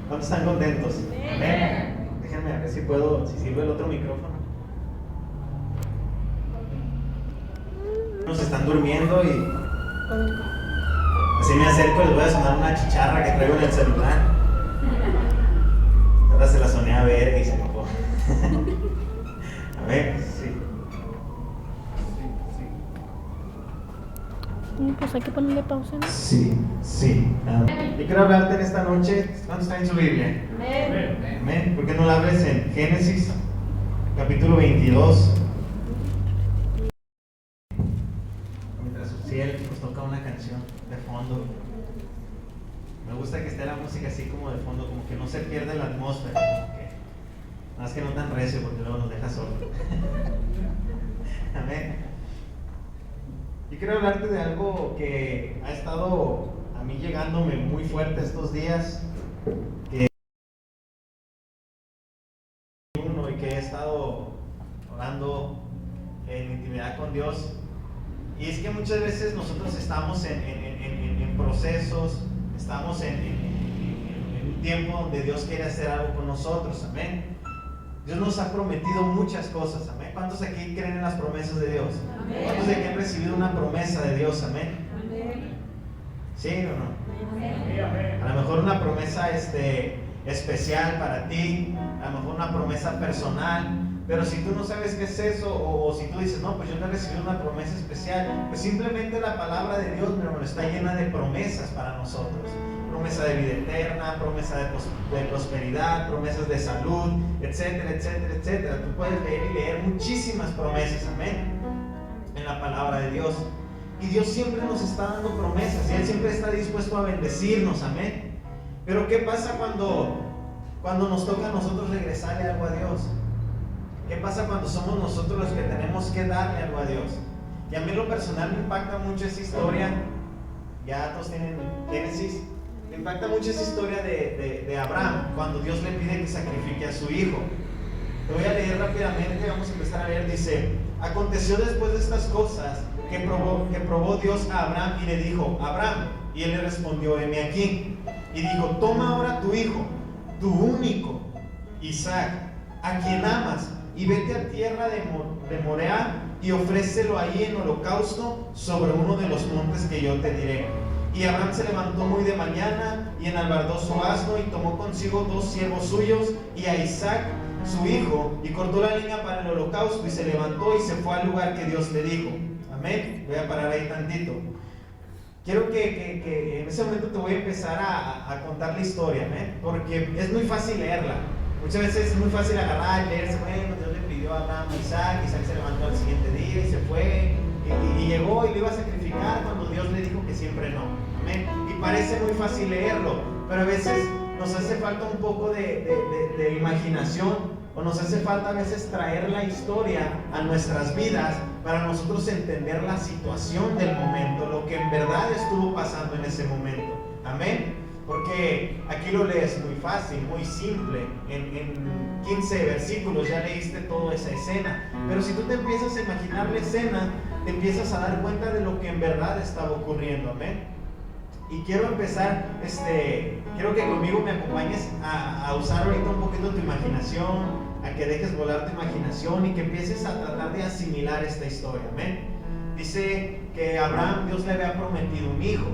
¿Cuántos están contentos? Amén. Déjenme a ver si puedo, si sirve el otro micrófono. Nos están durmiendo y así me acerco y les voy a sonar una chicharra que traigo en el celular. Ahora se la soné a ver y se enojó. A ver, sí. Pues hay que ponerle pausa, ¿no? Sí. Yo quiero hablarte en esta noche. ¿Cuántos está en su Biblia? Amén. ¿Por qué no la abres en Génesis, capítulo 22? Mientras Uciel nos toca una canción de fondo. Me gusta que esté la música así como de fondo, como que no se pierda la atmósfera. Como que, más que no tan recio porque luego nos deja solos. Amén. Yo quiero hablarte de algo que ha estado a mí llegándome muy fuerte estos días, y que he estado orando en intimidad con Dios. Y es que muchas veces nosotros estamos en procesos, estamos en un tiempo donde Dios quiere hacer algo con nosotros, amén. Dios nos ha prometido muchas cosas, amén. ¿Cuántos aquí creen en las promesas de Dios? Amén. ¿Cuántos de aquí han recibido una promesa de Dios, amén? Amén. ¿Sí o no? Amén. A lo mejor una promesa especial para ti, a lo mejor una promesa personal. Pero si tú no sabes qué es eso, o si tú dices, no, pues yo no he recibido una promesa especial, pues simplemente la palabra de Dios, mi hermano, está llena de promesas para nosotros. Promesa de vida eterna, promesa de prosperidad, promesas de salud, etcétera, etcétera, etcétera. Tú puedes leer muchísimas promesas, amén, en la palabra de Dios. Y Dios siempre nos está dando promesas y Él siempre está dispuesto a bendecirnos, amén. Pero ¿qué pasa cuando nos toca a nosotros regresarle algo a Dios? ¿Qué pasa cuando somos nosotros los que tenemos que darle algo a Dios? Y a mí en lo personal me impacta mucho esa historia. Ya todos tienen Génesis. Me impacta mucho esa historia de Abraham, cuando Dios le pide que sacrifique a su hijo. Te voy a leer rápidamente, vamos a empezar a leer. Dice: aconteció después de estas cosas que probó Dios a Abraham y le dijo: Abraham. Y él le respondió: heme aquí. Y dijo: toma ahora tu hijo, tu único, Isaac, a quien amas, y vete a tierra de Moriah y ofrécelo ahí en holocausto sobre uno de los montes que yo te diré. Y Abraham se levantó muy de mañana y enalbardó su asno y tomó consigo 2 siervos suyos y a Isaac su hijo, y cortó la leña para el holocausto y se levantó y se fue al lugar que Dios le dijo. Amén. Voy a parar ahí tantito. Quiero que en ese momento te voy a empezar a contar la historia, amén, porque es muy fácil leerla. Muchas veces es muy fácil agarrar y leerse, bueno, Dios le pidió a Abraham a Isaac se levantó al siguiente día y se fue, y llegó y lo iba a sacrificar cuando Dios le dijo que siempre no, amén. Y parece muy fácil leerlo, pero a veces nos hace falta un poco de imaginación, o nos hace falta a veces traer la historia a nuestras vidas para nosotros entender la situación del momento, lo que en verdad estuvo pasando en ese momento, amén. Porque aquí lo lees muy fácil, muy simple, en 15 versículos ya leíste toda esa escena. Pero si tú te empiezas a imaginar la escena, te empiezas a dar cuenta de lo que en verdad estaba ocurriendo, amén. Y quiero empezar, quiero que conmigo me acompañes a usar ahorita un poquito tu imaginación, a que dejes volar tu imaginación y que empieces a tratar de asimilar esta historia, amén. Dice que a Abraham Dios le había prometido un hijo.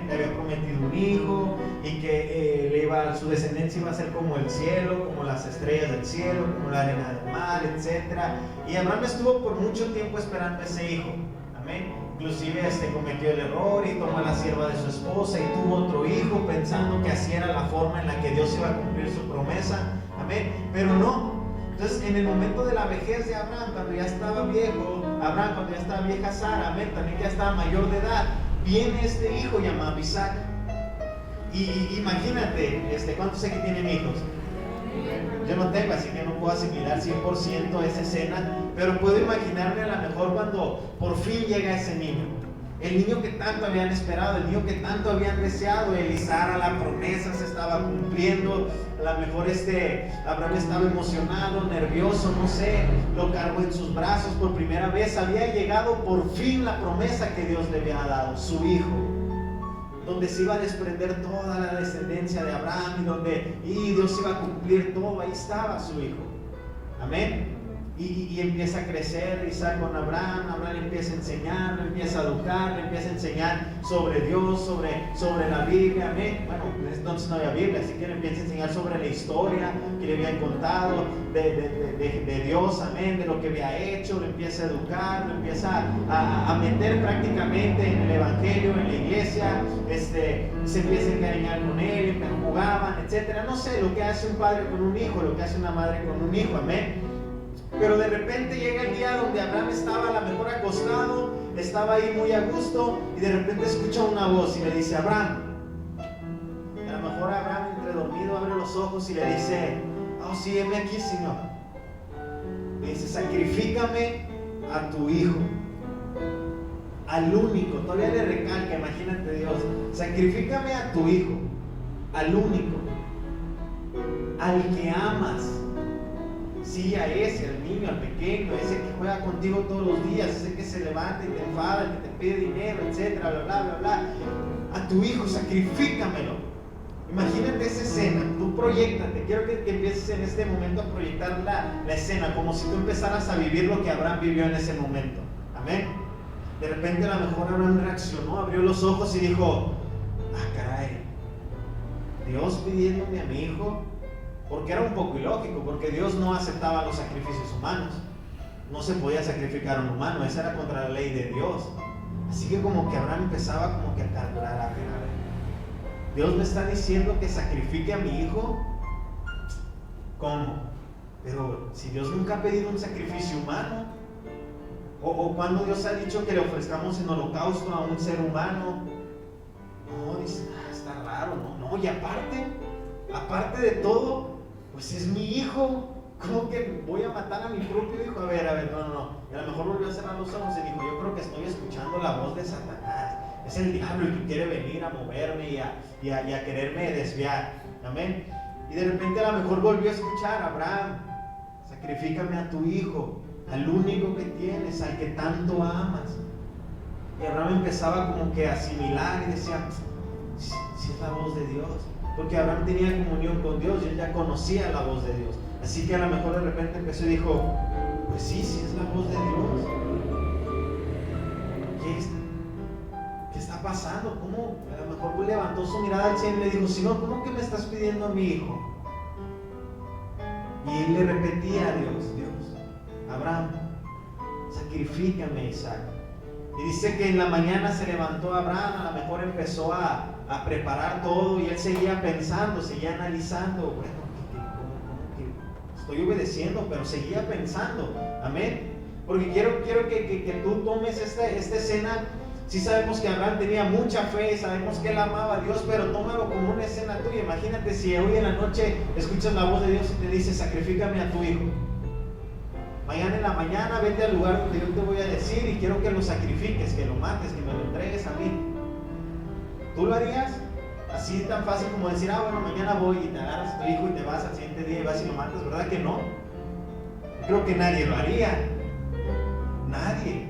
Le había prometido un hijo y que su descendencia iba a ser como el cielo, como las estrellas del cielo, como la arena del mar, etc. Y Abraham estuvo por mucho tiempo esperando a ese hijo, amén. Inclusive cometió el error y tomó a la sierva de su esposa y tuvo otro hijo pensando que así era la forma en la que Dios iba a cumplir su promesa, amén. Pero no. Entonces, en el momento de la vejez de Abraham, cuando ya estaba viejo, cuando ya estaba vieja Sara, amén, también ya estaba mayor de edad, viene este hijo llamado Isaac. Y imagínate, ¿cuántos aquí tienen hijos? Yo no tengo, así que no puedo asimilar 100% esa escena, pero puedo imaginarme a lo mejor cuando por fin llega ese niño. El niño que tanto habían esperado, el niño que tanto habían deseado. Sara, la promesa se estaba cumpliendo. A lo mejor Abraham estaba emocionado, nervioso, no sé, lo cargó en sus brazos por primera vez. Había llegado por fin la promesa que Dios le había dado, su hijo. donde se iba a desprender toda la descendencia de Abraham y donde Dios iba a cumplir todo. Ahí estaba su hijo. Amén. Y empieza a crecer Isaac con Abraham. Abraham empieza a enseñar, le empieza a educar, le empieza a enseñar sobre Dios, sobre la Biblia. Amén. Bueno, entonces no había Biblia, así que le empieza a enseñar sobre la historia que le habían contado de Dios, amén, de lo que había hecho. Le empieza a educar, le empieza a meter prácticamente en el evangelio, en la iglesia. Se empieza a encariñar con él, jugaban, etcétera. No sé, lo que hace un padre con un hijo, lo que hace una madre con un hijo, amén. Pero de repente llega el día donde Abraham estaba a lo mejor acostado, estaba ahí muy a gusto, y de repente escucha una voz y le dice: Abraham. Y a lo mejor Abraham, entre dormido, abre los ojos y le dice: oh sí, heme aquí, Señor. Le dice: sacrifícame a tu hijo, al único. Todavía le recalca, imagínate Dios: sacrifícame a tu hijo, al único, al que amas. Sí, a ese, al niño, al pequeño, ese que juega contigo todos los días, ese que se levanta y te enfada, el que te pide dinero, etcétera, bla, bla, bla, bla. A tu hijo, sacrifícamelo. Imagínate esa escena, tú proyéctate. Quiero que empieces en este momento a proyectar la escena, como si tú empezaras a vivir lo que Abraham vivió en ese momento. Amén. De repente a lo mejor Abraham reaccionó, abrió los ojos y dijo: ah, caray, Dios pidiéndome a mi hijo. Porque era un poco ilógico, porque Dios no aceptaba los sacrificios humanos. No se podía sacrificar a un humano, esa era contra la ley de Dios. Así que como que Abraham empezaba como que a calcular, a ver, Dios me está diciendo que sacrifique a mi hijo. ¿Cómo? Pero si Dios nunca ha pedido un sacrificio humano, o cuando Dios ha dicho que le ofrezcamos en holocausto a un ser humano. No, dice, está raro, no, y aparte de todo, pues es mi hijo. ¿Cómo que voy a matar a mi propio hijo? A ver, no. Y a lo mejor volvió a cerrar los ojos y dijo: yo creo que estoy escuchando la voz de Satanás. Es el diablo el que quiere venir a moverme y a quererme desviar. Amén. Y de repente a lo mejor volvió a escuchar: Abraham, sacrifícame a tu hijo, al único que tienes, al que tanto amas. Y Abraham empezaba como que a asimilar y decía: si es la voz de Dios. Porque Abraham tenía comunión con Dios y él ya conocía la voz de Dios. Así que a lo mejor de repente empezó y dijo: pues sí es la voz de Dios. ¿Qué está pasando? ¿Cómo? A lo mejor levantó su mirada al cielo y le dijo: Señor, ¿cómo que me estás pidiendo a mi hijo? Y él le repetía a Dios: Abraham, sacrifícame a Isaac. Y dice que en la mañana se levantó Abraham, a lo mejor empezó a preparar todo, y él seguía pensando, seguía analizando. Bueno, ¿cómo que estoy obedeciendo? Pero seguía pensando. Amén. Porque quiero que tú tomes esta escena. Sí sabemos que Abraham tenía mucha fe, sabemos que él amaba a Dios, pero tómalo como una escena tuya. Imagínate si hoy en la noche escuchas la voz de Dios y te dice: sacrifícame a tu hijo. Mañana en la mañana vete al lugar donde yo te voy a decir y quiero que lo sacrifiques, que lo mates, que me lo entregues a mí. ¿Tú lo harías? Así tan fácil como decir: bueno, mañana voy, y te agarras a tu hijo y te vas al siguiente día y vas y lo matas. ¿Verdad que no? Creo que nadie lo haría. Nadie.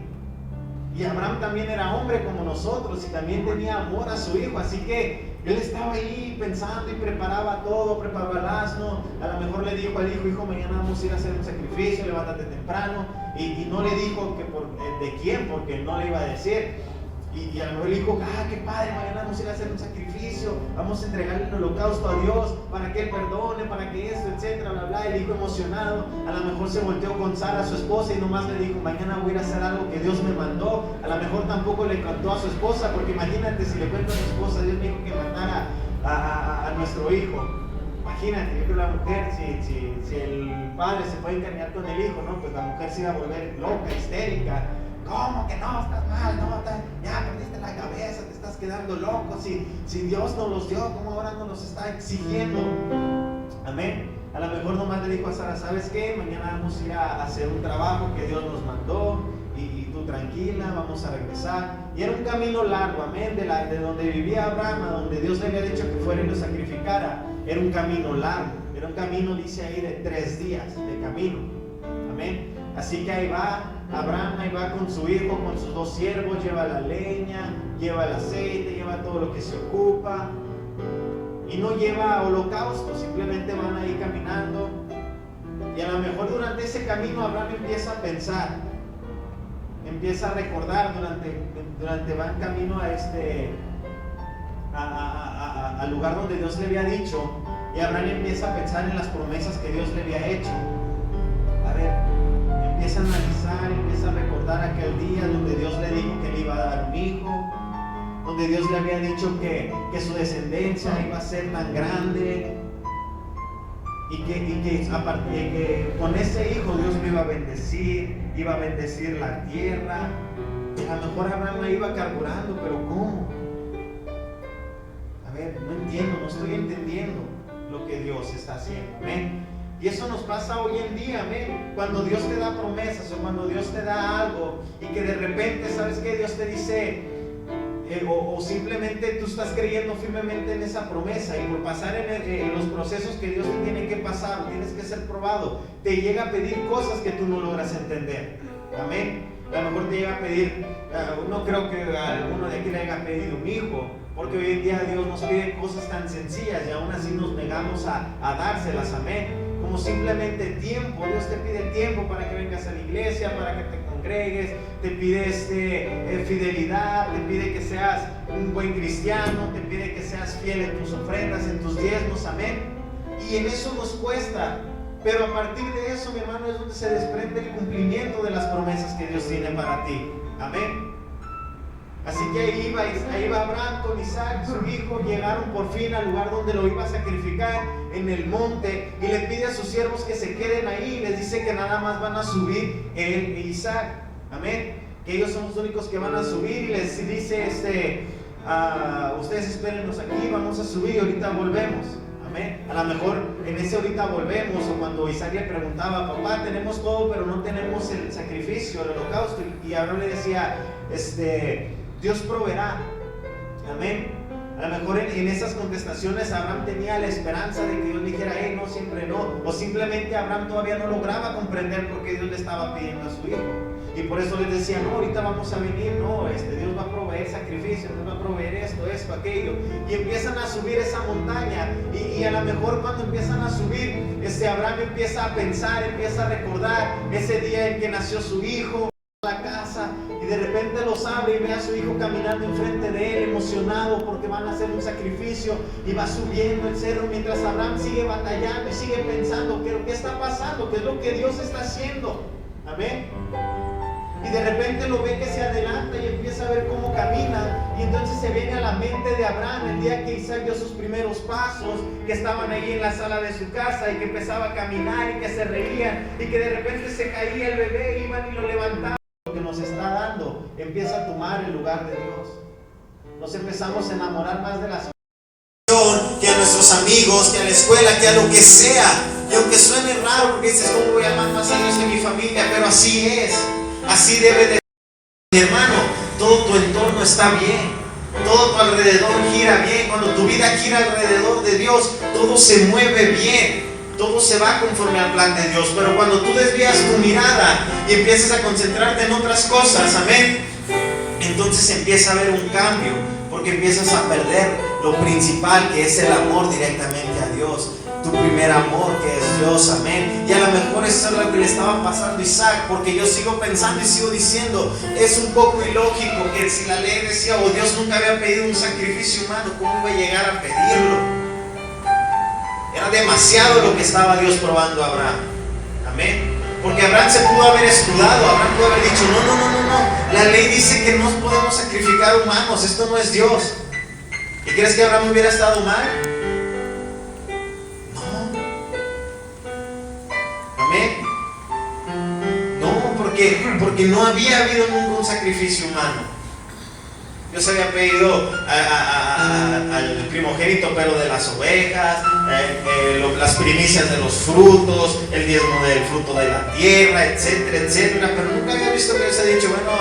Y Abraham también era hombre como nosotros y también tenía amor a su hijo, así que él estaba ahí pensando y preparaba todo, preparaba el asno. A lo mejor le dijo al hijo: hijo, mañana vamos a ir a hacer un sacrificio, levántate temprano. Y no le dijo que de quién, porque no le iba a decir. Y a lo mejor le dijo: qué padre, mañana vamos a ir a hacer un sacrificio, vamos a entregarle el holocausto a Dios para que Él perdone, para que esto, etcétera, bla, bla. El hijo emocionado, a lo mejor se volteó con Sara, su esposa, y nomás le dijo: mañana voy a ir a hacer algo que Dios me mandó. A lo mejor tampoco le contó a su esposa, porque imagínate si le cuenta a su esposa: Dios me dijo que matara a nuestro hijo. Imagínate, yo creo que la mujer, si el padre se puede encariñar con el hijo, ¿no? Pues la mujer se iba a volver loca, histérica. ¿Cómo que no? Estás mal, ya perdiste la cabeza, te estás quedando loco. Si Dios nos los dio, ¿cómo ahora nos los está exigiendo? Amén. A lo mejor nomás le dijo a Sara: ¿sabes qué? Mañana vamos a ir a hacer un trabajo que Dios nos mandó, y tú tranquila, vamos a regresar. Y era un camino largo, amén, de donde vivía Abraham a donde Dios le había dicho que fuera y lo sacrificara. Era un camino largo, era un camino, dice ahí, de 3 días de camino. Amén. Así que ahí va Abraham ahí va con su hijo, con sus 2 siervos, lleva la leña, lleva el aceite, lleva todo lo que se ocupa. Y no lleva holocausto, simplemente van ahí caminando. Y a lo mejor durante ese camino Abraham empieza a pensar, empieza a recordar durante van camino al lugar donde Dios le había dicho. Y Abraham empieza a pensar en las promesas que Dios le había hecho. A ver, empieza a analizar, empieza a recordar aquel día donde Dios le dijo que le iba a dar un hijo, donde Dios le había dicho que su descendencia iba a ser tan grande y que con ese hijo Dios lo iba a bendecir la tierra. A lo mejor Abraham iba carburando, pero ¿cómo? A ver, no entiendo, no estoy entendiendo lo que Dios está haciendo. Amén. Y eso nos pasa hoy en día, amén. Cuando Dios te da promesas o cuando Dios te da algo y que de repente, ¿sabes qué? Dios te dice, o simplemente tú estás creyendo firmemente en esa promesa y por pasar en los procesos que Dios te tiene que pasar, tienes que ser probado, te llega a pedir cosas que tú no logras entender. Amén. A lo mejor te llega a pedir, no creo que a alguno de aquí le haya pedido un hijo, porque hoy en día Dios nos pide cosas tan sencillas y aún así nos negamos a dárselas. Amén. Como simplemente tiempo. Dios te pide tiempo para que vengas a la iglesia, para que te congregues, te pide fidelidad, te pide que seas un buen cristiano, te pide que seas fiel en tus ofrendas, en tus diezmos. Amén. Y en eso nos cuesta. Pero a partir de eso, mi hermano, es donde se desprende el cumplimiento de las promesas que Dios tiene para ti. Amén. Así que ahí va Abraham con Isaac, su hijo. Llegaron por fin al lugar donde lo iba a sacrificar, en el monte, y le pide a sus siervos que se queden ahí. Les dice que nada más van a subir él e Isaac. Amén. Que ellos son los únicos que van a subir, y les dice ustedes espérennos aquí, vamos a subir y ahorita volvemos. Amén. A lo mejor en ese ahorita volvemos, o cuando Isaac le preguntaba, papá, tenemos todo pero no tenemos el sacrificio, el holocausto, y Abraham le decía, Dios proveerá. Amén. A lo mejor en esas contestaciones Abraham tenía la esperanza de que Dios dijera, no, siempre no. O simplemente Abraham todavía no lograba comprender por qué Dios le estaba pidiendo a su hijo. Y por eso les decía, no, ahorita vamos a venir, no, Dios va a proveer sacrificio, Dios va a proveer esto, aquello. Y empiezan a subir esa montaña. Y a lo mejor cuando empiezan a subir, Abraham empieza a pensar, empieza a recordar ese día en que nació su hijo, la casa, y de repente los abre y ve a su hijo caminando enfrente de él, emocionado porque van a hacer un sacrificio, y va subiendo el cerro mientras Abraham sigue batallando y sigue pensando, ¿qué está pasando? ¿Qué es lo que Dios está haciendo? Amén. Y de repente lo ve que se adelanta y empieza a ver cómo camina, y entonces se viene a la mente de Abraham el día que Isaac dio sus primeros pasos, que estaban ahí en la sala de su casa y que empezaba a caminar y que se reían y que de repente se caía el bebé, iban y lo levantaban. Lo que nos está dando empieza a tomar el lugar de Dios. Nos empezamos a enamorar más de la situación que a nuestros amigos, que a la escuela, que a lo que sea. Y aunque suene raro, porque dices, ¿cómo voy a amar más a Dios que a mi familia? Pero así es, así debe de ser. Mi hermano, todo tu entorno está bien, todo tu alrededor gira bien. Cuando tu vida gira alrededor de Dios, todo se mueve bien, todo se va conforme al plan de Dios. Pero cuando tú desvías tu mirada y empiezas a concentrarte en otras cosas, amén, entonces empieza a haber un cambio, porque empiezas a perder lo principal, que es el amor directamente a Dios, tu primer amor, que es Dios. Amén. Y a lo mejor eso es lo que le estaba pasando a Isaac, porque yo sigo pensando y sigo diciendo, es un poco ilógico que si la ley decía, o Dios nunca había pedido un sacrificio humano, ¿cómo iba a llegar a pedirlo? Era demasiado lo que estaba Dios probando a Abraham. Amén. Porque Abraham se pudo haber escudado, Abraham pudo haber dicho, no, la ley dice que no podemos sacrificar humanos, esto no es Dios. ¿Y crees que Abraham hubiera estado mal? No. Amén. No, porque no había habido ningún sacrificio humano. Dios había pedido al primogénito, pero de las ovejas, las primicias de los frutos, el diezmo del fruto de la tierra, etcétera, etcétera. Pero nunca había visto que Dios haya dicho, bueno,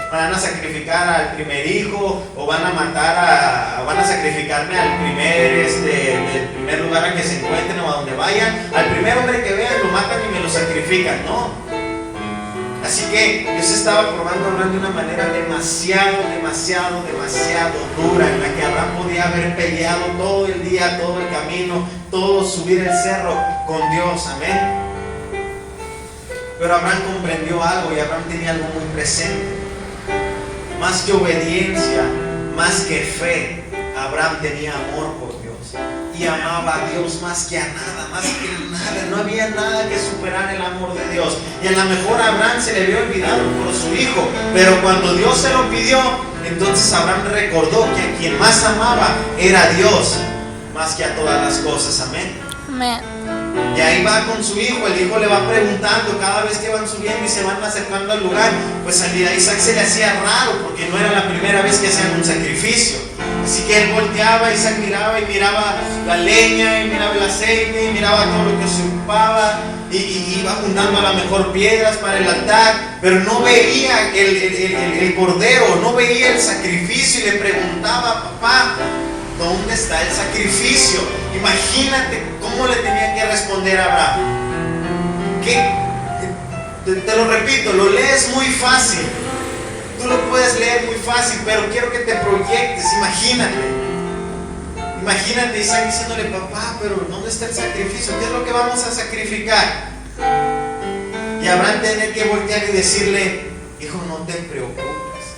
van a sacrificar al primer hijo, o van a matar van a sacrificarme al del primer lugar a que se encuentren o a donde vayan. Al primer hombre que vean lo matan y me lo sacrifican. No. Así que Dios estaba formando a Abraham de una manera demasiado dura, en la que Abraham podía haber peleado todo el día, todo el camino, todo subir el cerro con Dios, amén. Pero Abraham comprendió algo, y Abraham tenía algo muy presente. Más que obediencia, más que fe, Abraham tenía amor por Dios. Y amaba a Dios más que a nada, más que a nada. No había nada que superar el amor de Dios. Y a lo mejor a Abraham se le había olvidado por su hijo, pero cuando Dios se lo pidió, entonces Abraham recordó que a quien más amaba era Dios, más que a todas las cosas, amén. Amén. Y ahí va con su hijo, el hijo le va preguntando cada vez que van subiendo y se van acercando al lugar. Pues a Isaac se le hacía raro, porque no era la primera vez que hacían un sacrificio. Así que él volteaba, Isaac miraba, y miraba la leña, y miraba el aceite, y miraba todo lo que se ocupaba, y iba juntando a lo mejor piedras para el altar, pero no veía el cordero, no veía el sacrificio, y le preguntaba: papá, ¿dónde está el sacrificio? Imagínate cómo le tenía que responder a Abraham. Te lo repito, lo lees muy fácil. Tú lo puedes leer muy fácil, pero quiero que te proyectes. Imagínate Isaac diciéndole: papá, pero ¿dónde está el sacrificio? ¿Qué es lo que vamos a sacrificar? Y Abraham tenía que voltear y decirle: hijo, no te preocupes,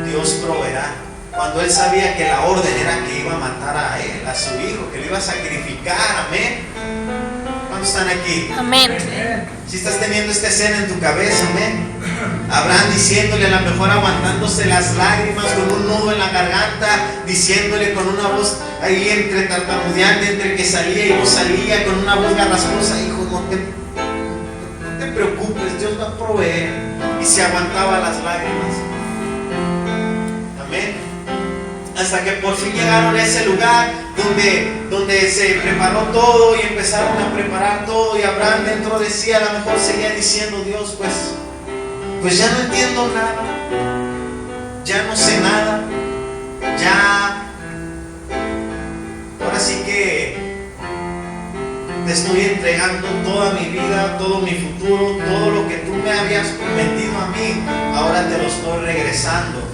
Dios proveerá. Cuando él sabía que la orden era que iba a matar a él, a su hijo, que lo iba a sacrificar, amén. ¿Cuántos están aquí? Amén. Si estás teniendo esta escena en tu cabeza, amén. Abraham diciéndole, a lo mejor aguantándose las lágrimas, con un nudo en la garganta, diciéndole con una voz ahí entre tartamudeante, entre que salía y no salía, con una voz garrasposa: hijo, no te preocupes, Dios va a proveer. Y se aguantaba las lágrimas, amén. Hasta que por fin llegaron a ese lugar donde se preparó todo, y empezaron a preparar todo, y Abraham dentro de sí a lo mejor seguía diciendo: Dios, pues ya no entiendo nada, ya no sé nada, ahora sí que te estoy entregando toda mi vida, todo mi futuro, todo lo que tú me habías prometido a mí, ahora te lo estoy regresando.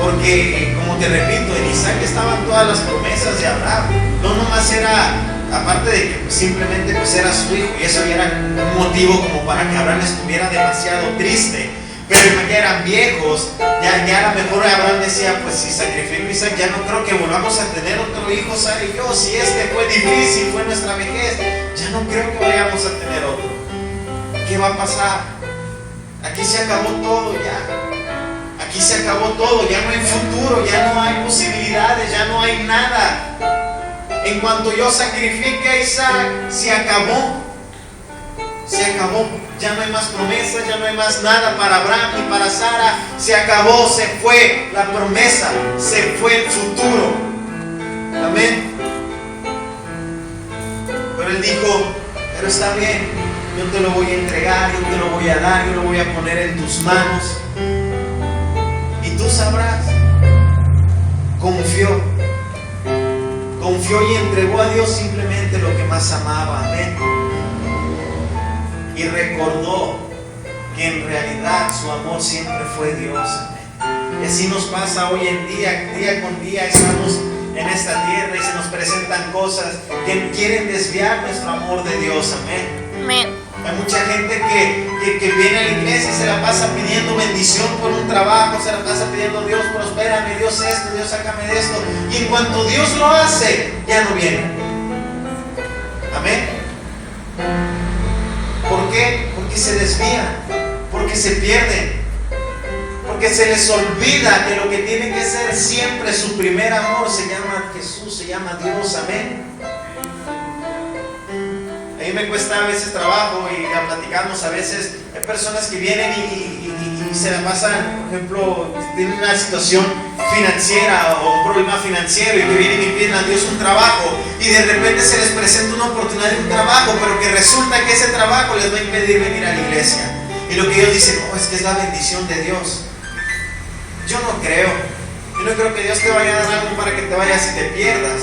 Porque, como te repito, en Isaac estaban todas las promesas de Abraham. No nomás era, aparte de que simplemente pues era su hijo, y eso ya era un motivo como para que Abraham estuviera demasiado triste. Pero ya eran viejos, ya a lo mejor Abraham decía: pues si sacrifico a Isaac, ya no creo que volvamos a tener otro hijo, Sara y yo. Si este fue difícil, fue nuestra vejez, ya no creo que vayamos a tener otro. ¿Qué va a pasar? Aquí se acabó todo ya. Aquí se acabó todo, ya no hay futuro, ya no hay posibilidades, ya no hay nada. En cuanto yo sacrifique a Isaac, se acabó. Ya no hay más promesas, ya no hay más nada para Abraham ni para Sara. Se acabó, se fue la promesa, se fue el futuro. Amén. Pero él dijo: pero está bien, yo te lo voy a entregar, yo te lo voy a dar, yo lo voy a poner en tus manos. Y tú sabrás. Confió y entregó a Dios simplemente lo que más amaba, amén. Y recordó que en realidad su amor siempre fue Dios, amén. Y así nos pasa hoy en día con día estamos en esta tierra y se nos presentan cosas que quieren desviar nuestro amor de Dios, amén. Amén. Hay mucha gente que viene a la iglesia y se la pasa pidiendo bendición por un trabajo, se la pasa pidiendo: Dios, prospérame, Dios esto, Dios sácame de esto. Y en cuanto Dios lo hace, ya no viene. Amén. ¿Por qué? Porque se desvían, porque se pierden, porque se les olvida que lo que tiene que ser siempre su primer amor se llama Jesús, se llama Dios, amén. A mí me cuesta a veces trabajo y a platicarnos a veces. Hay personas que vienen y se la pasan, por ejemplo, tienen una situación financiera o un problema financiero, y que vienen y piden a Dios un trabajo, y de repente se les presenta una oportunidad de un trabajo, pero que resulta que ese trabajo les va a impedir venir a la iglesia. Y lo que ellos dicen: no, es que es la bendición de Dios. Yo no creo que Dios te vaya a dar algo para que te vayas y te pierdas.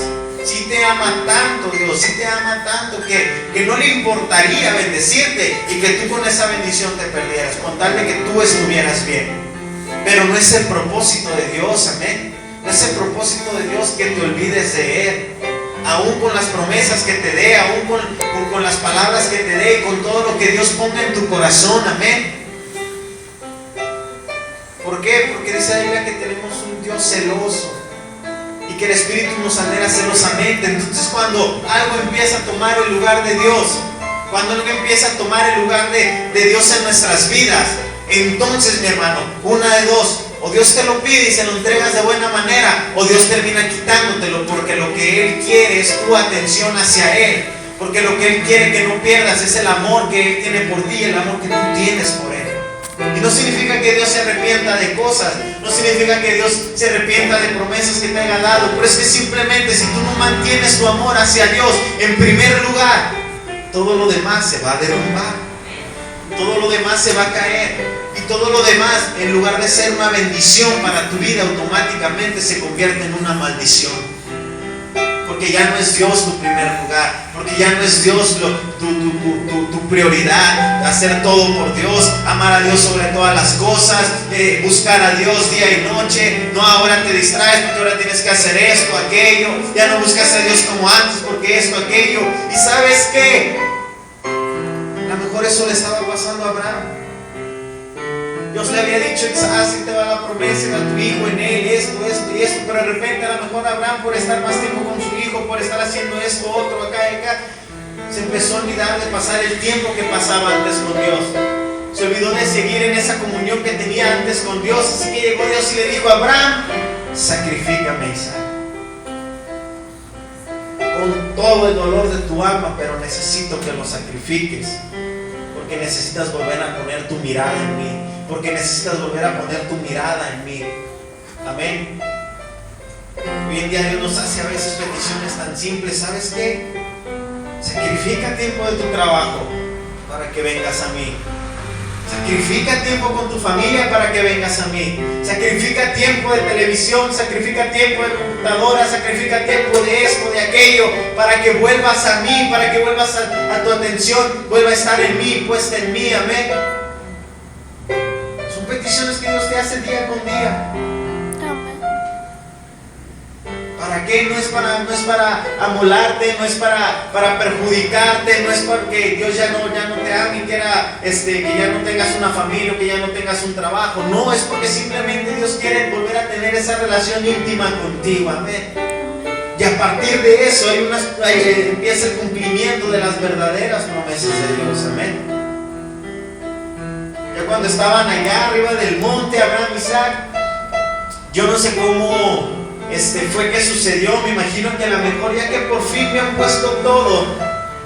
sí te ama tanto Dios, sí te ama tanto que no le importaría bendecirte y que tú con esa bendición te perdieras, con tal de que tú estuvieras bien. Pero no es el propósito de Dios, amén. No es el propósito de Dios que te olvides de Él, aún con las promesas que te dé, aún con las palabras que te dé, con todo lo que Dios ponga en tu corazón, amén. ¿Por qué? Porque dice la Biblia que tenemos un Dios celoso y que el Espíritu nos anhela celosamente. Entonces cuando algo empieza a tomar el lugar de Dios, cuando algo empieza a tomar el lugar de Dios en nuestras vidas, entonces, mi hermano, una de dos: o Dios te lo pide y se lo entregas de buena manera, o Dios termina quitándotelo, porque lo que Él quiere es tu atención hacia Él, porque lo que Él quiere que no pierdas es el amor que Él tiene por ti, el amor que tú tienes por Él. Y no significa que Dios se arrepienta de cosas, no significa que Dios se arrepienta de promesas que te haya dado, pero es que simplemente si tú no mantienes tu amor hacia Dios en primer lugar, todo lo demás se va a derrumbar, todo lo demás se va a caer, y todo lo demás, en lugar de ser una bendición para tu vida, automáticamente se convierte en una maldición. Porque ya no es Dios tu primer lugar, porque ya no es Dios tu prioridad, hacer todo por Dios, amar a Dios sobre todas las cosas, buscar a Dios día y noche. No, ahora te distraes porque ahora tienes que hacer esto, aquello, ya no buscas a Dios como antes porque esto, aquello. ¿Y sabes qué? A lo mejor eso le estaba pasando a Abraham. Dios le había dicho: así te va la promesa, va tu hijo en él, esto y esto, pero de repente a lo mejor Abraham, por estar más tiempo con su hijo, por estar haciendo esto, otro, acá y acá, se empezó a olvidar de pasar el tiempo que pasaba antes con Dios. Se olvidó de seguir en esa comunión que tenía antes con Dios. Así que llegó Dios y le dijo a Abraham: sacrifícame, Isaac, con todo el dolor de tu alma, pero necesito que lo sacrifiques, porque necesitas volver a poner tu mirada en mí, porque necesitas volver a poner tu mirada en mí. Amén. Hoy en día Dios nos hace a veces peticiones tan simples. ¿Sabes qué? Sacrifica tiempo de tu trabajo para que vengas a mí. Sacrifica tiempo con tu familia para que vengas a mí. Sacrifica tiempo de televisión, sacrifica tiempo de computadora, sacrifica tiempo de esto, de aquello, para que vuelvas a mí, para que vuelvas a tu atención, vuelva a estar en mí, puesta en mí. Amén. Son peticiones que Dios te hace día con día. ¿Para qué? No es para amolarte, no es para perjudicarte, no es porque Dios ya no te ame y quiera que ya no tengas una familia o que ya no tengas un trabajo. No, es porque simplemente Dios quiere volver a tener esa relación íntima contigo. Amén. Y a partir de eso empieza el cumplimiento de las verdaderas promesas de Dios. Amén. Ya cuando estaban allá arriba del monte, Abraham y Isaac, yo no sé cómo fue que sucedió. Me imagino que a lo mejor ya que por fin me han puesto todo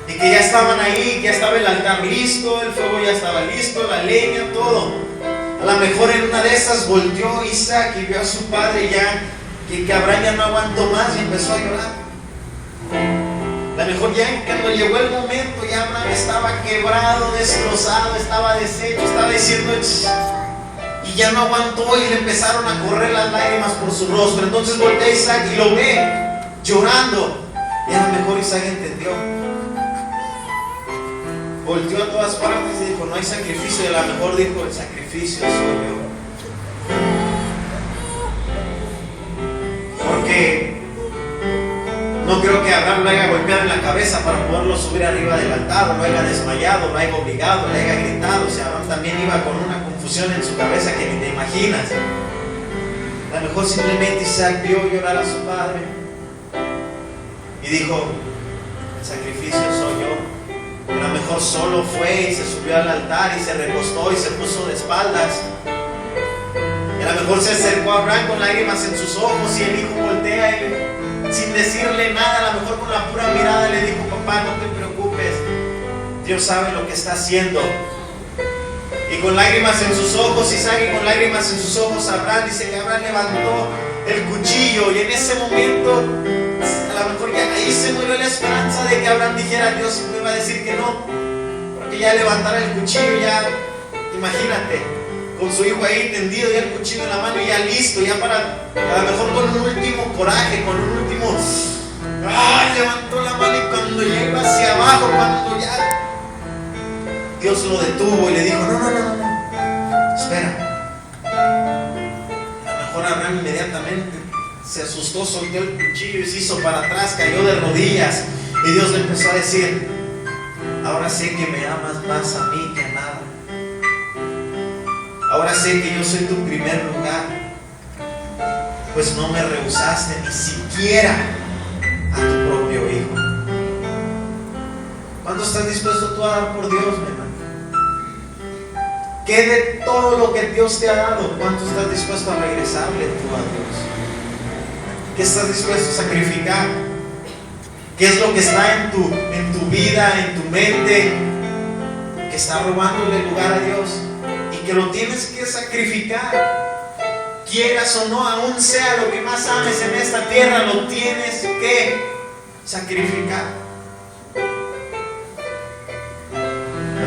y que ya estaban ahí, que ya estaba el altar listo, el fuego ya estaba listo, la leña, todo. A lo mejor en una de esas volteó Isaac y vio a su padre ya, que Abraham ya no aguantó más y empezó a llorar. A lo mejor ya cuando llegó el momento, ya Abraham estaba quebrado, destrozado, estaba deshecho, estaba diciendo, y ya no aguantó y le empezaron a correr las lágrimas por su rostro. Entonces voltea Isaac y lo ve llorando, y a lo mejor Isaac entendió. Volteó a todas partes y dijo: no hay sacrificio. Y a lo mejor dijo: el sacrificio soy yo. Porque no creo que Abraham lo haya golpeado en la cabeza para poderlo subir arriba del altar, o lo haya desmayado, lo haya obligado, le haya gritado. O sea, Abraham también iba con una confusión en su cabeza que ni te imaginas. A lo mejor simplemente Isaac vio llorar a su padre y dijo: el sacrificio soy yo. A lo mejor solo fue y se subió al altar y se recostó y se puso de espaldas. Y a lo mejor se acercó a Abraham con lágrimas en sus ojos, y el hijo voltea y sin decirle nada, a lo mejor con la pura mirada le dijo: papá, no te preocupes, Dios sabe lo que está haciendo. Y con lágrimas en sus ojos Isaac, y con lágrimas en sus ojos Abraham, dice que Abraham levantó el cuchillo, y en ese momento a lo mejor ya ahí se murió la esperanza de que Abraham dijera: Dios me va a decir que no, porque ya levantara el cuchillo, ya, imagínate, con su hijo ahí tendido, ya el cuchillo en la mano, y ya listo, ya para, a lo mejor con un último coraje, con un último, trabajo, cuando ya Dios lo detuvo y le dijo, no, espera. A lo mejor Abraham inmediatamente se asustó, soltó el cuchillo y se hizo para atrás, cayó de rodillas, y Dios le empezó a decir, ahora sé que me amas más a mí que a nada. Ahora sé que yo soy tu primer lugar, pues no me rehusaste ni siquiera a tu propio hijo. ¿Cuánto estás dispuesto tú a dar por Dios, mi hermano? ¿Qué de todo lo que Dios te ha dado, cuánto estás dispuesto a regresarle tú a Dios? ¿Qué estás dispuesto a sacrificar? ¿Qué es lo que está en tu vida, en tu mente, que está robándole el lugar a Dios? Y que lo tienes que sacrificar, quieras o no, aún sea lo que más ames en esta tierra, lo tienes que sacrificar.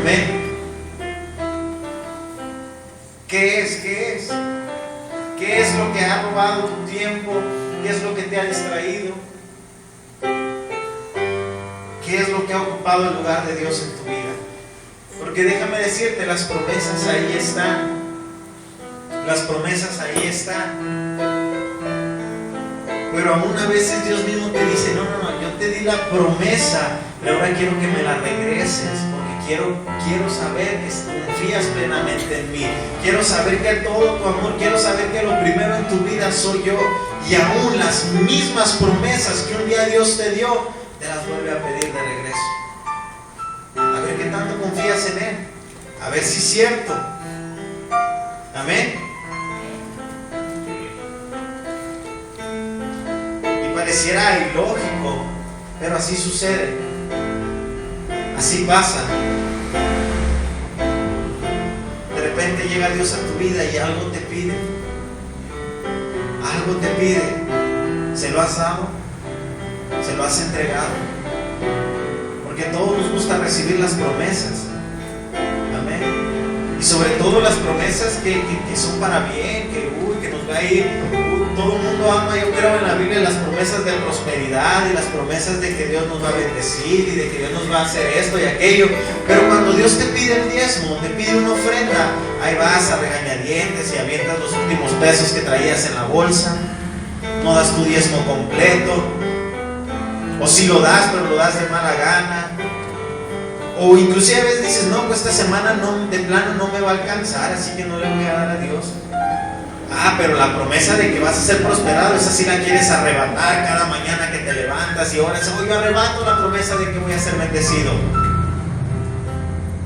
Amén. ¿Qué es? ¿Qué es lo que ha robado tu tiempo? ¿Qué es lo que te ha distraído? ¿Qué es lo que ha ocupado el lugar de Dios en tu vida? Porque déjame decirte, las promesas ahí están. Las promesas ahí están. Pero aún a veces Dios mismo te dice, no, yo te di la promesa, pero ahora quiero que me la regreses, porque quiero saber que confías plenamente en mí. Quiero saber que todo tu amor, quiero saber que lo primero en tu vida soy yo. Y aún las mismas promesas que un día Dios te dio, te las vuelve a pedir de regreso. A ver qué tanto confías en Él. A ver si es cierto. Amén. Y pareciera ilógico, pero así sucede. Así pasa. De repente llega Dios a tu vida y algo te pide. Algo te pide. ¿Se lo has dado? ¿Se lo has entregado? Porque a todos nos gusta recibir las promesas. Amén. Y sobre todo las promesas que son para bien, que nos va a ir. Todo el mundo ama, yo creo en la Biblia, las promesas de prosperidad y las promesas de que Dios nos va a bendecir y de que Dios nos va a hacer esto y aquello. Pero cuando Dios te pide el diezmo, te pide una ofrenda, ahí vas a regañadientes y avientas los últimos pesos que traías en la bolsa. No das tu diezmo completo. O si lo das, pero lo das de mala gana. O inclusive a veces dices, no, pues esta semana de plano no me va a alcanzar, así que no le voy a dar a Dios. Pero la promesa de que vas a ser prosperado, esa sí la quieres arrebatar cada mañana que te levantas. Y ahora yo arrebato la promesa de que voy a ser bendecido.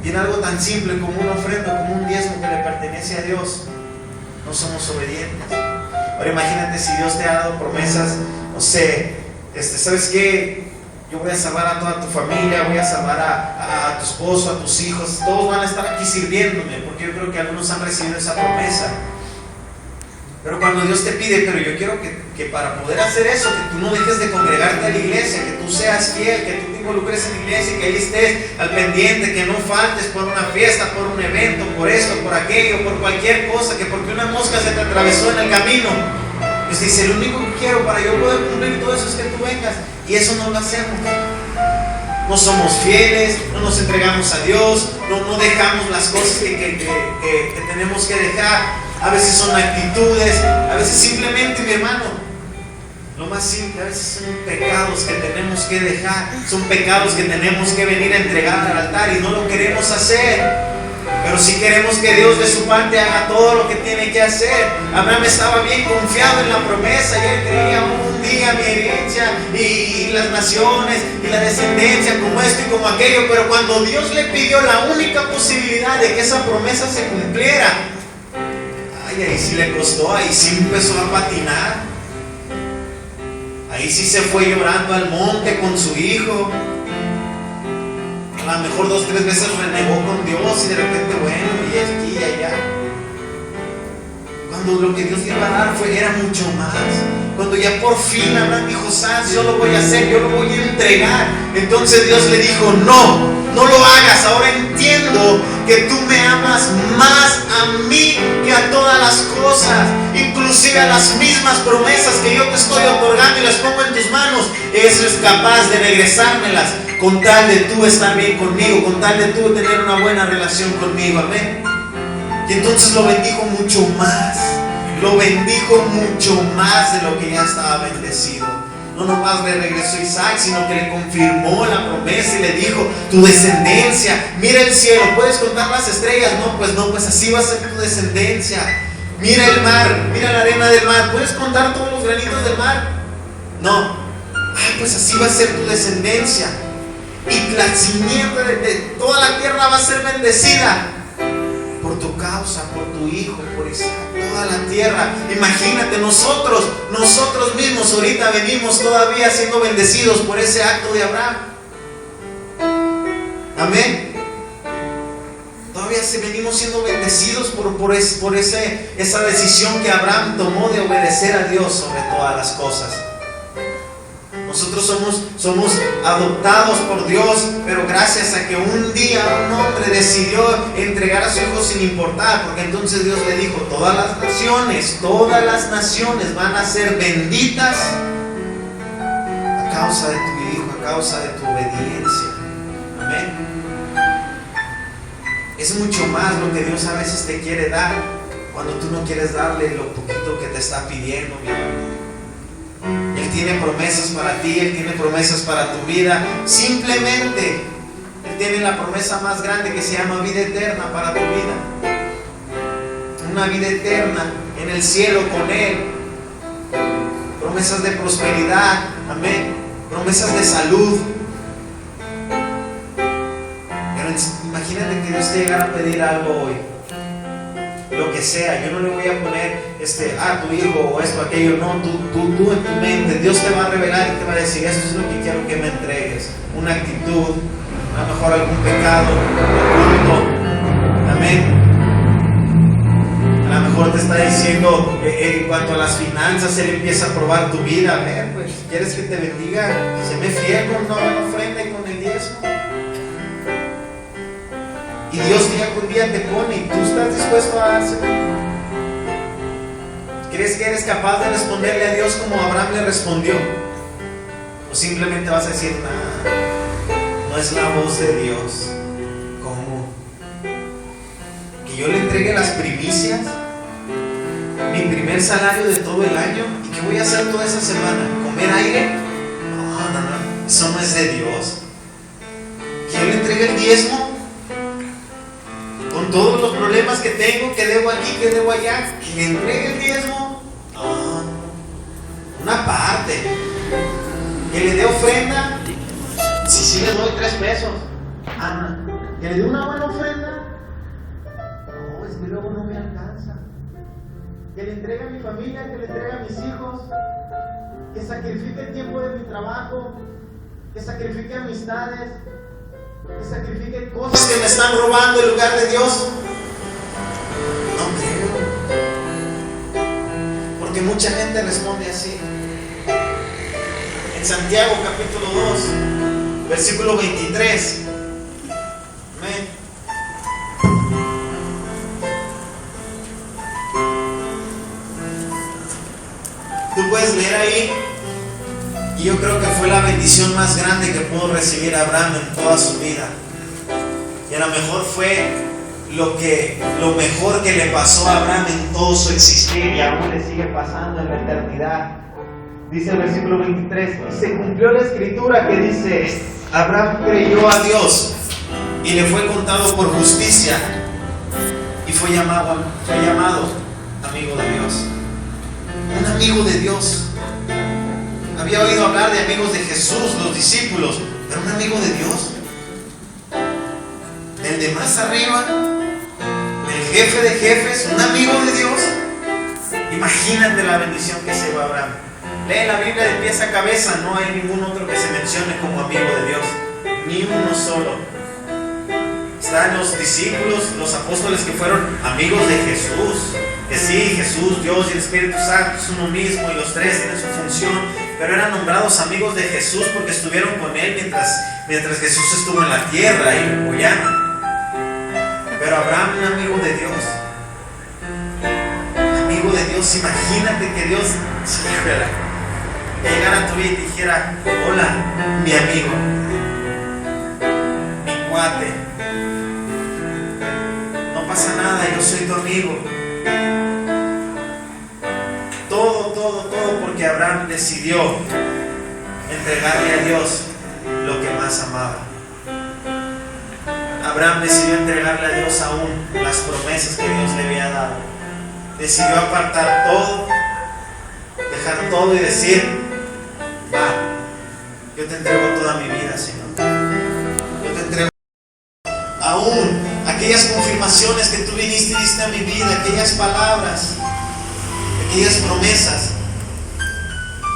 Y en algo tan simple como una ofrenda, como un diezmo que le pertenece a Dios, no somos obedientes. Ahora imagínate si Dios te ha dado promesas, no sé, ¿sabes qué? Yo voy a salvar a toda tu familia, voy a salvar a tu esposo, a tus hijos, todos van a estar aquí sirviéndome, porque yo creo que algunos han recibido esa promesa. Pero cuando Dios te pide, pero yo quiero que para poder hacer eso, que tú no dejes de congregarte a la iglesia, que tú seas fiel, que tú te involucres en la iglesia, que ahí estés al pendiente, que no faltes por una fiesta, por un evento, por esto, por aquello, por cualquier cosa, que porque una mosca se te atravesó en el camino. Dios dice, lo único que quiero para yo poder cumplir todo eso es que tú vengas, y eso no lo hacemos. No somos fieles, no nos entregamos a Dios, no dejamos las cosas que tenemos que dejar. A veces son actitudes, a veces simplemente, mi hermano, lo más simple, a veces son pecados que tenemos que dejar, son pecados que tenemos que venir a entregar al altar y no lo queremos hacer. Pero sí queremos que Dios de su parte haga todo lo que tiene que hacer. Abraham estaba bien confiado en la promesa y él creía un día mi herencia y las naciones y la descendencia como esto y como aquello. Pero cuando Dios le pidió la única posibilidad de que esa promesa se cumpliera, ahí sí le costó, ahí sí empezó a patinar. Ahí sí se fue llorando al monte con su hijo. A lo mejor 2 o 3 veces renegó con Dios y de repente, bueno, y aquí y allá. Cuando lo que Dios le iba a dar era mucho más. Cuando ya por fin Abraham dijo, ¿sabes? Yo lo voy a hacer, yo lo voy a entregar. Entonces Dios le dijo, no lo hagas. Ahora entiendo que tú me amas más a mí que a todas las cosas, inclusive a las mismas promesas que yo te estoy otorgando y las pongo en tus manos. Eres capaz de regresármelas con tal de tú estar bien conmigo, con tal de tú tener una buena relación conmigo, amén. Y entonces lo bendijo mucho más, lo bendijo mucho más de lo que ya estaba bendecido. No nomás le regresó Isaac, sino que le confirmó la promesa y le dijo: tu descendencia, mira el cielo, ¿puedes contar las estrellas? No, pues así va a ser tu descendencia. Mira el mar, mira la arena del mar, ¿puedes contar todos los granitos del mar? No. Pues así va a ser tu descendencia. Y la simiente de toda la tierra va a ser bendecida por tu causa, por tu hijo, por Isaac, toda la tierra. Imagínate, nosotros mismos ahorita venimos todavía siendo bendecidos por ese acto de Abraham. Amén. Todavía venimos siendo bendecidos por esa decisión que Abraham tomó de obedecer a Dios sobre todas las cosas. Nosotros somos adoptados por Dios, pero gracias a que un día un hombre decidió entregar a su hijo sin importar, porque entonces Dios le dijo: todas las naciones van a ser benditas a causa de tu hijo, a causa de tu obediencia. Amén. Es mucho más lo que Dios a veces te quiere dar cuando tú no quieres darle lo poquito que te está pidiendo, mi hermano. Él tiene promesas para ti, Él tiene promesas para tu vida. Simplemente Él tiene la promesa más grande que se llama vida eterna para tu vida. Una vida eterna en el cielo con Él. Promesas de prosperidad, amén. Promesas de salud. Pero imagínate que Dios te llegara a pedir algo hoy, lo que sea. Yo no le voy a poner tu hijo o esto, aquello. No, tú en tu mente, Dios te va a revelar y te va a decir: esto es lo que quiero que me entregues. Una actitud, a lo mejor algún pecado oculto. Amén. A lo mejor te está diciendo en cuanto a las finanzas, Él empieza a probar tu vida. A ver, pues, ¿quieres que te bendiga? Se me fiel con toda la ofrenda y con el diezmo. Y Dios día con día te pone, y tú estás dispuesto a dárselo. ¿Crees que eres capaz de responderle a Dios como Abraham le respondió? ¿O simplemente vas a decir: no es la voz de Dios? ¿Cómo? ¿Que yo le entregue las primicias? ¿Mi primer salario de todo el año? ¿Y qué voy a hacer toda esa semana? ¿Comer aire? No, eso no es de Dios. ¿Que yo le entregue el diezmo? Con todos los problemas que tengo, que debo aquí, que debo allá, que le entregue el diezmo. No, una parte. Que le dé ofrenda. Si le doy 3 pesos. Que le dé una buena ofrenda. No, es que luego no me alcanza. Que le entregue a mi familia, que le entregue a mis hijos. Que sacrifique el tiempo de mi trabajo. Que sacrifique amistades. Que sacrifiquen cosas que me están robando en lugar de Dios. No creo. Porque mucha gente responde así. En Santiago capítulo 2, versículo 23. Amén. Tú puedes leer ahí. Y yo creo que fue la bendición más grande que pudo recibir Abraham en toda su vida. Y a lo mejor fue lo mejor que le pasó a Abraham en todo su existir, y aún le sigue pasando en la eternidad. Dice el versículo 23: y se cumplió la escritura que dice: Abraham creyó a Dios y le fue contado por justicia, y fue llamado amigo de Dios. Un amigo de Dios. Había oído hablar de amigos de Jesús, los discípulos, pero un amigo de Dios, el de más arriba, el jefe de jefes, un amigo de Dios. Imagínate la bendición que se llevó Abraham. Lee la Biblia de pies a cabeza, no hay ningún otro que se mencione como amigo de Dios, ni uno solo. Están los discípulos, los apóstoles que fueron amigos de Jesús, que sí, Jesús, Dios y el Espíritu Santo es uno mismo y los tres tienen su función, pero eran nombrados amigos de Jesús porque estuvieron con Él mientras Jesús estuvo en la tierra y lo apoyaron. Pero Abraham, un amigo de Dios, imagínate que Dios llegara a tu vida y te dijera: hola, mi amigo, abate. No pasa nada, yo soy tu amigo. Todo, porque Abraham decidió entregarle a Dios lo que más amaba. Abraham decidió entregarle a Dios aún las promesas que Dios le había dado. Decidió apartar todo, dejar todo y decir: va, yo te entrego toda mi vida, Señor. Yo te entrego aún aquellas confirmaciones que tú viniste y diste a mi vida, aquellas palabras, aquellas promesas.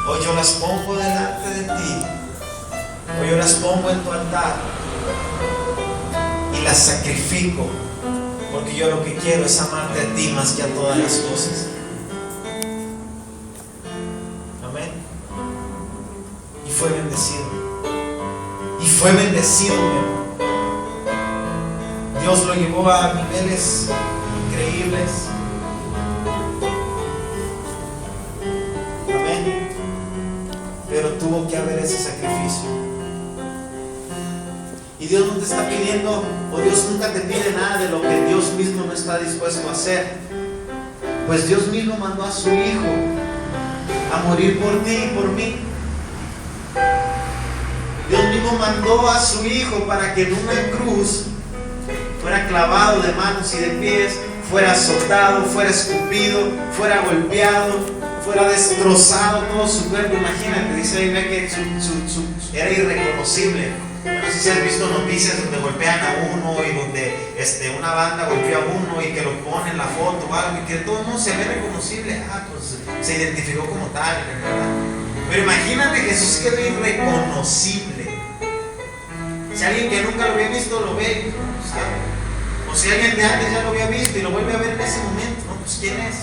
Hoy yo las pongo delante de ti. Hoy yo las pongo en tu altar y las sacrifico, porque yo lo que quiero es amarte a ti más que a todas las cosas. Amén. Y fue bendecido. Y fue bendecido, mi amor. Dios lo llevó a niveles increíbles. Amén. Pero tuvo que haber ese sacrificio. Y Dios no te está pidiendo, o Dios nunca te pide nada de lo que Dios mismo no está dispuesto a hacer. Pues Dios mismo mandó a su Hijo a morir por ti y por mí. Dios mismo mandó a su Hijo para que en una cruz fuera clavado de manos y de pies, fuera azotado, fuera escupido, fuera golpeado, fuera destrozado todo su cuerpo. Imagínate, dice ahí que era irreconocible. No sé si has visto noticias donde golpean a uno y donde una banda golpea a uno y que lo pone en la foto o algo y que todo el mundo se ve reconocible. Pues se identificó como tal, ¿verdad? Pero imagínate, Jesús quedó irreconocible. Si alguien que nunca lo había visto lo ve, no sabe. O si alguien de antes ya lo había visto y lo vuelve a ver en ese momento, ¿no? Pues ¿quién es?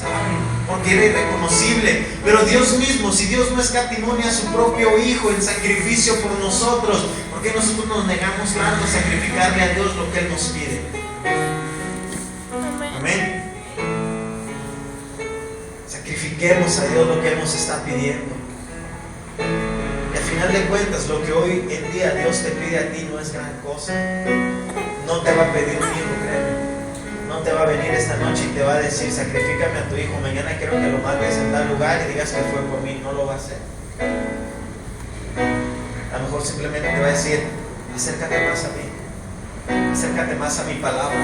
Porque era irreconocible. Pero Dios mismo, si Dios no escatimó ni a su propio Hijo en sacrificio por nosotros, ¿por qué nosotros nos negamos tanto a sacrificarle a Dios lo que Él nos pide? Amén. Sacrifiquemos a Dios lo que Él nos está pidiendo. Y al final de cuentas, lo que hoy en día Dios te pide a ti no es gran cosa. No te va a pedir un hijo, créeme. No te va a venir esta noche y te va a decir: sacrifícame a tu hijo. Mañana quiero que lo mates en tal lugar y digas que fue por mí. No lo va a hacer. A lo mejor simplemente te va a decir: acércate más a mí. Acércate más a mi palabra.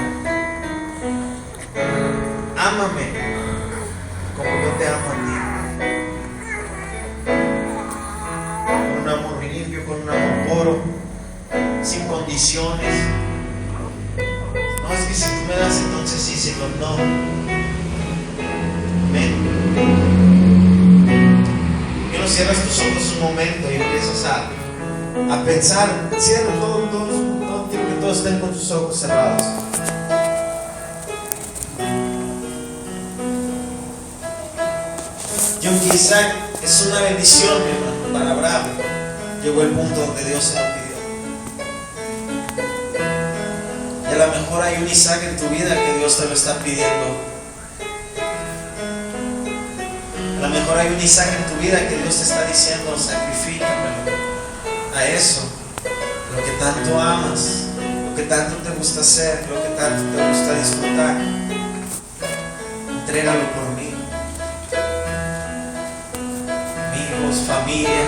Ámame como yo te amo a ti. Con un amor limpio, con un amor puro, sin condiciones. No, es que si tú me das, entonces sí, Señor, no. Amén. Quiero cierras tus ojos un momento y empiezas a pensar. Cierra todo, quiero que todos estén con sus ojos cerrados. Y aunque Isaac es una bendición, mi hermano, para Abraham, llegó el punto donde Dios se lo pidió. Y a lo mejor hay un Isaac en tu vida que Dios te lo está pidiendo. A lo mejor hay un Isaac en tu vida que Dios te está diciendo: sacrifícamelo a eso, lo que tanto amas, lo que tanto te gusta hacer, lo que tanto te gusta disfrutar. Entrégalo por mí. Amigos, familia,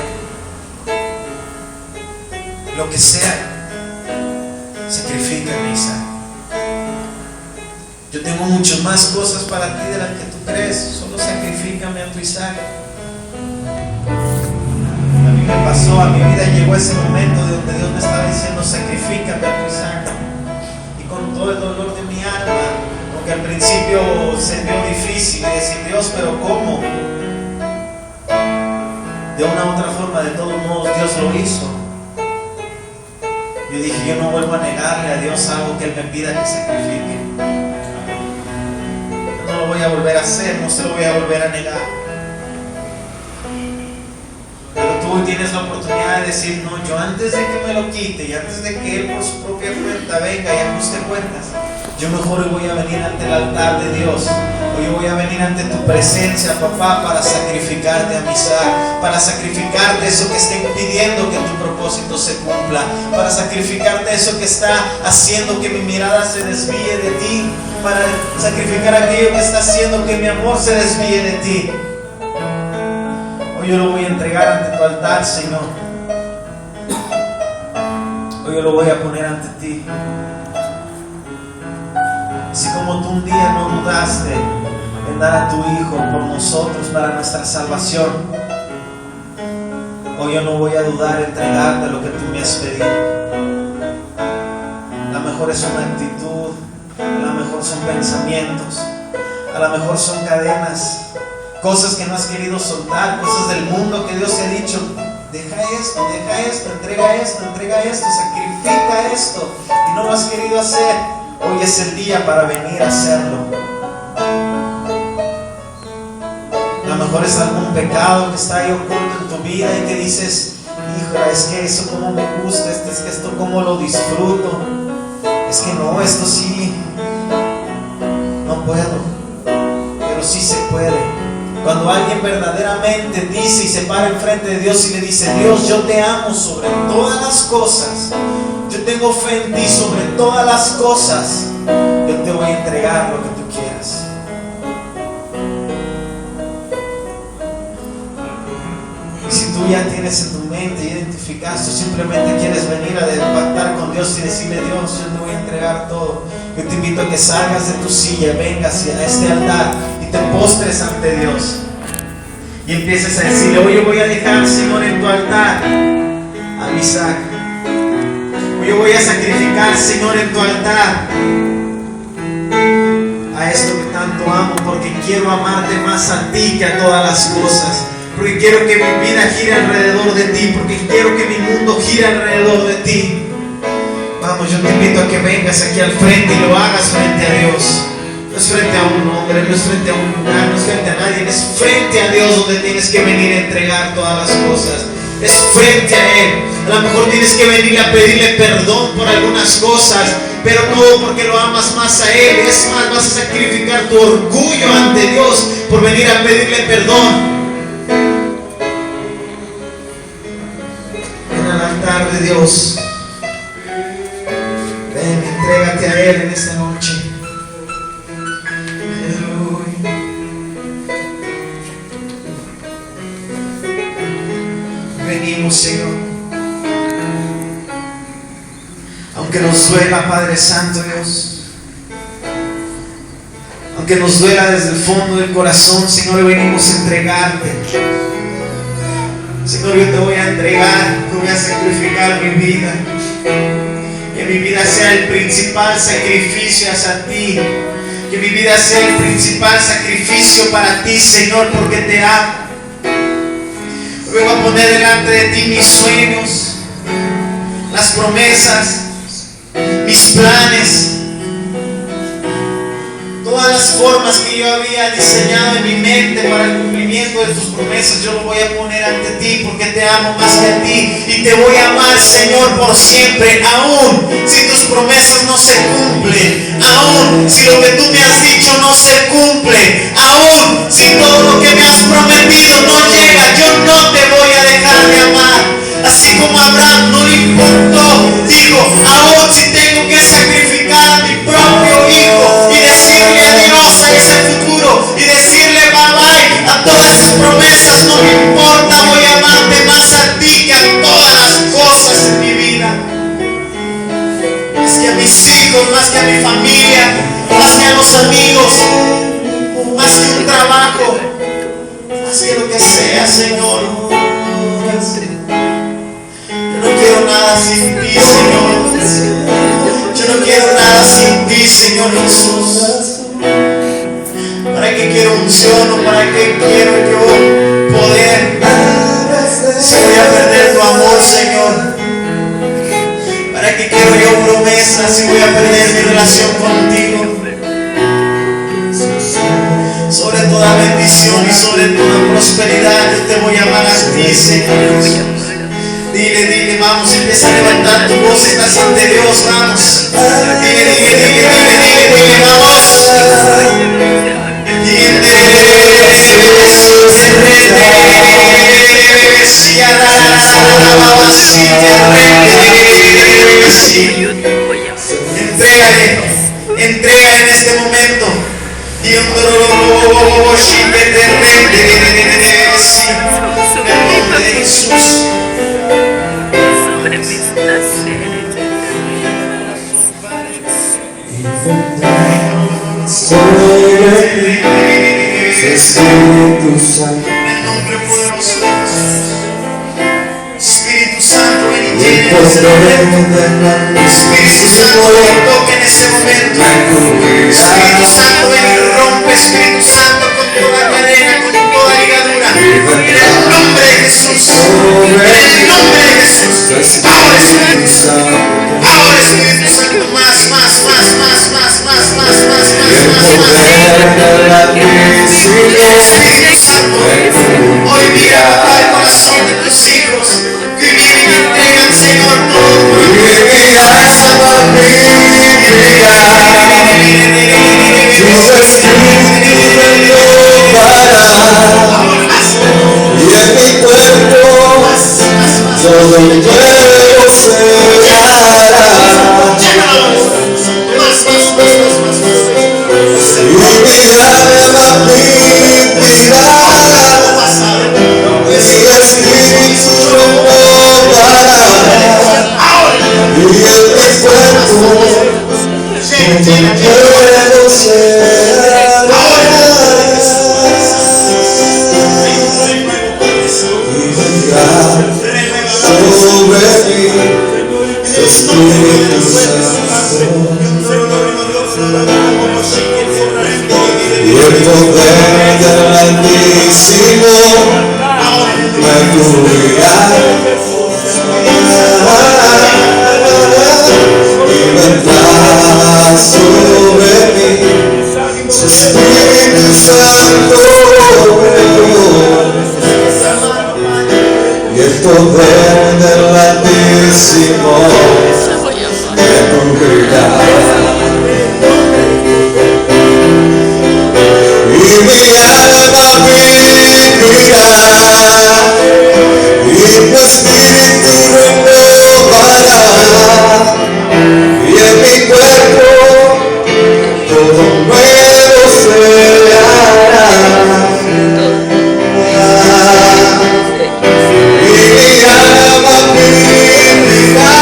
lo que sea. Sacrifícame, Isaac. Yo tengo muchas más cosas para ti de las que tú crees. Solo sacrifícame a tu Isaac. A mí me pasó, a mi vida llegó ese momento de donde Dios me estaba diciendo: sacrifícame a tu Isaac. Y con todo el dolor de mi alma, porque al principio se vio difícil decir: Dios, pero ¿cómo? De una u otra forma, de todos modos, Dios lo hizo. Yo dije: yo no vuelvo a negarle a Dios algo que Él me pida que sacrifique. Yo no lo voy a volver a hacer, no se lo voy a volver a negar. Pero tú tienes la oportunidad de decir: no, yo antes de que me lo quite y antes de que Él por su propia cuenta venga y ajuste cuentas, Yo mejor hoy voy a venir ante el altar de Dios. Hoy yo voy a venir ante tu presencia, papá, para sacrificarte a Isaac, para sacrificarte eso que está impidiendo que tu propósito se cumpla, para sacrificarte eso que está haciendo que mi mirada se desvíe de ti, para sacrificar aquello que está haciendo que mi amor se desvíe de ti. Hoy yo lo voy a entregar ante tu altar, Señor. Hoy yo lo voy a poner ante ti. Así como tú un día no dudaste en dar a tu Hijo por nosotros para nuestra salvación, hoy yo no voy a dudar en entregarte lo que tú me has pedido. A lo mejor es una actitud, a lo mejor son pensamientos, a lo mejor son cadenas, cosas que no has querido soltar, cosas del mundo que Dios te ha dicho: deja esto, entrega esto, sacrifica esto, y no lo has querido hacer. Hoy es el día para venir a hacerlo. A lo mejor es algún pecado que está ahí oculto en tu vida y que dices: híjole, es que eso como me gusta, es que esto como lo disfruto, es que no, esto sí, no puedo, pero sí se puede. Cuando alguien verdaderamente dice y se para enfrente de Dios y le dice: Dios, yo te amo sobre todas las cosas, yo tengo fe en ti sobre todas las cosas, yo te voy a entregar lo que tú quieras. Y si tú ya tienes en tu mente, identificaste, simplemente quieres venir a pactar con Dios y decirle: Dios, yo te voy a entregar todo, yo te invito a que salgas de tu silla, vengas a este altar y te postres ante Dios y empieces a decirle: hoy yo voy a dejar, Señor, en tu altar a Isaac. Hoy yo voy a sacrificar, Señor, en tu altar a esto que tanto amo, porque quiero amarte más a ti que a todas las cosas, porque quiero que mi vida gire alrededor de ti, porque quiero que mi mundo gire alrededor de ti. Vamos, yo te invito a que vengas aquí al frente y lo hagas frente a Dios. No es frente a un hombre, no es frente a un lugar, no es frente a nadie, es frente a Dios donde tienes que venir a entregar todas las cosas. Es frente a Él. A lo mejor tienes que venir a pedirle perdón por algunas cosas, pero no porque lo amas más a Él. Es más, vas a sacrificar tu orgullo ante Dios por venir a pedirle perdón. En el altar de Dios, ven, entrégate a Él en esta noche. Aleluya. Venimos, Señor. Aunque nos duela, Padre Santo Dios, aunque nos duela desde el fondo del corazón, Señor, venimos a entregarte. Señor, yo te voy a entregar, te voy a sacrificar mi vida. Que mi vida sea el principal sacrificio hacia ti. Que mi vida sea el principal sacrificio para ti, Señor, porque te amo. Vengo a poner delante de ti mis sueños, las promesas, mis planes, todas las formas que yo había diseñado en mi mente para el cumplimiento de tus promesas. Yo lo voy a poner ante ti porque te amo más que a ti y te voy a amar, Señor, por siempre, aún si tus promesas no se cumplen, aún si lo que tú me has dicho no se cumple, aún si todo lo que me has prometido no llega, yo no te voy a dejar de amar. Así como Abraham no le importó, dijo: aún si tengo que sacrificar a mi propio hijo y decirle adiós a ese futuro y decirle bye bye a todas esas promesas, no me importa, voy a amarte más a ti que a todas las cosas en mi vida, más que a mis hijos, más que a mi familia, más que a los amigos, más que un trabajo, más que lo que sea, Señor. Yo no quiero nada sin ti, Señor. Yo no quiero nada sin ti, Señor Jesús. ¿Para qué quiero unción o para qué quiero yo poder si voy a perder tu amor, Señor? ¿Para qué quiero yo promesas si voy a perder mi relación contigo? Sobre toda bendición y sobre toda prosperidad yo te voy a amar a ti, Señor Jesús. Dile, dile, vamos, empieza a levantar tu voz, estás ante Dios, vamos. Dile, dile, dile, dile, dile, dile, vamos. Dile, entrega en este momento. En el nombre de Jesús. Espíritu Santo, En el nombre poderoso de Jesús. Espíritu Santo, ven y el llena poder este momento. de la Espíritu Santo, ven y toca en este momento. Espíritu Santo, ven y rompe, Espíritu Santo, con toda cadena, con toda ligadura. En el nombre de Jesús. En el nombre de Jesús. Ahora Espíritu Santo. Ahora Espíritu Santo. Más, más, más, más, más, más, más, más, más, el más, poder más. de la Espíritu Santo, hoy mira papá el corazón de tus hijos que vienen y entregan, Señor, todo por ti. Tus espíritus renovarán y en mi cuerpo todo nuevo se hará. Y mi alma vivirá, mi espíritu renovará y en mi cuerpo todo se hará. Y vendrá sobre mí tu Espíritu Santo. Y el poder del Altísimo me cubrirá. Y vendrá sobre mí su Espíritu Santo. Y el poder del Altísimo me cubrirá. Y mi alma vivirá, y mi espíritu renovará, y en mi cuerpo todo nuevo se hará. Y mi alma vivirá,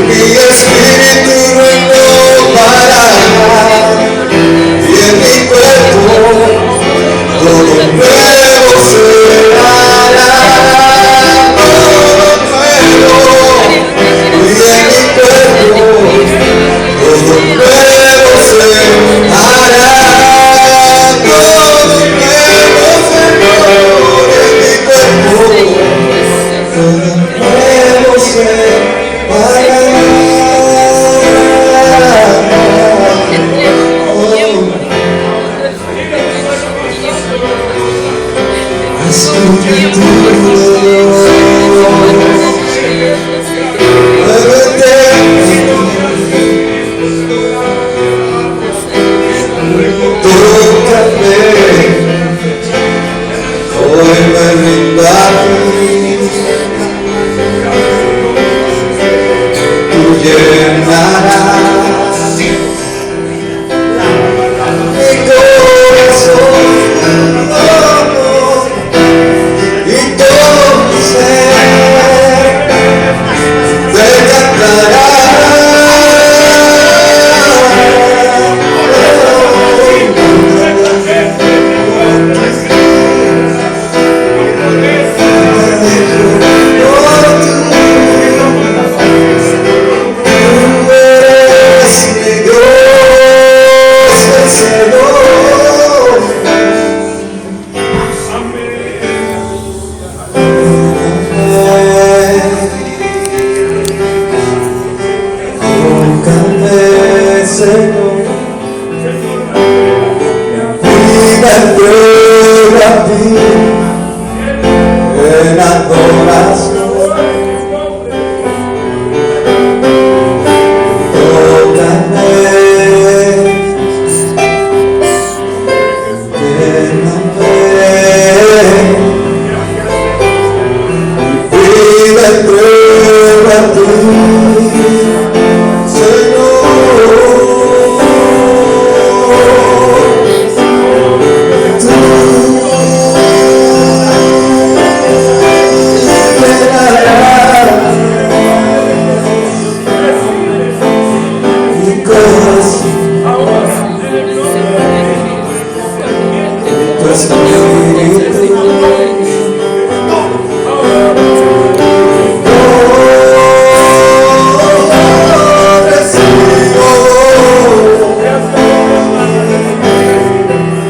mi espíritu renovará, y en mi cuerpo todo nuevo se hará. Todo nuevo, y en mi cuerpo todo nuevo se hará. Todo nuevo, Señor, en mi cuerpo todo nuevo se hará. Hoy me rindo a ti, tú llenarás mi corazón y todo mi ser te cantará. Tú eres a ti.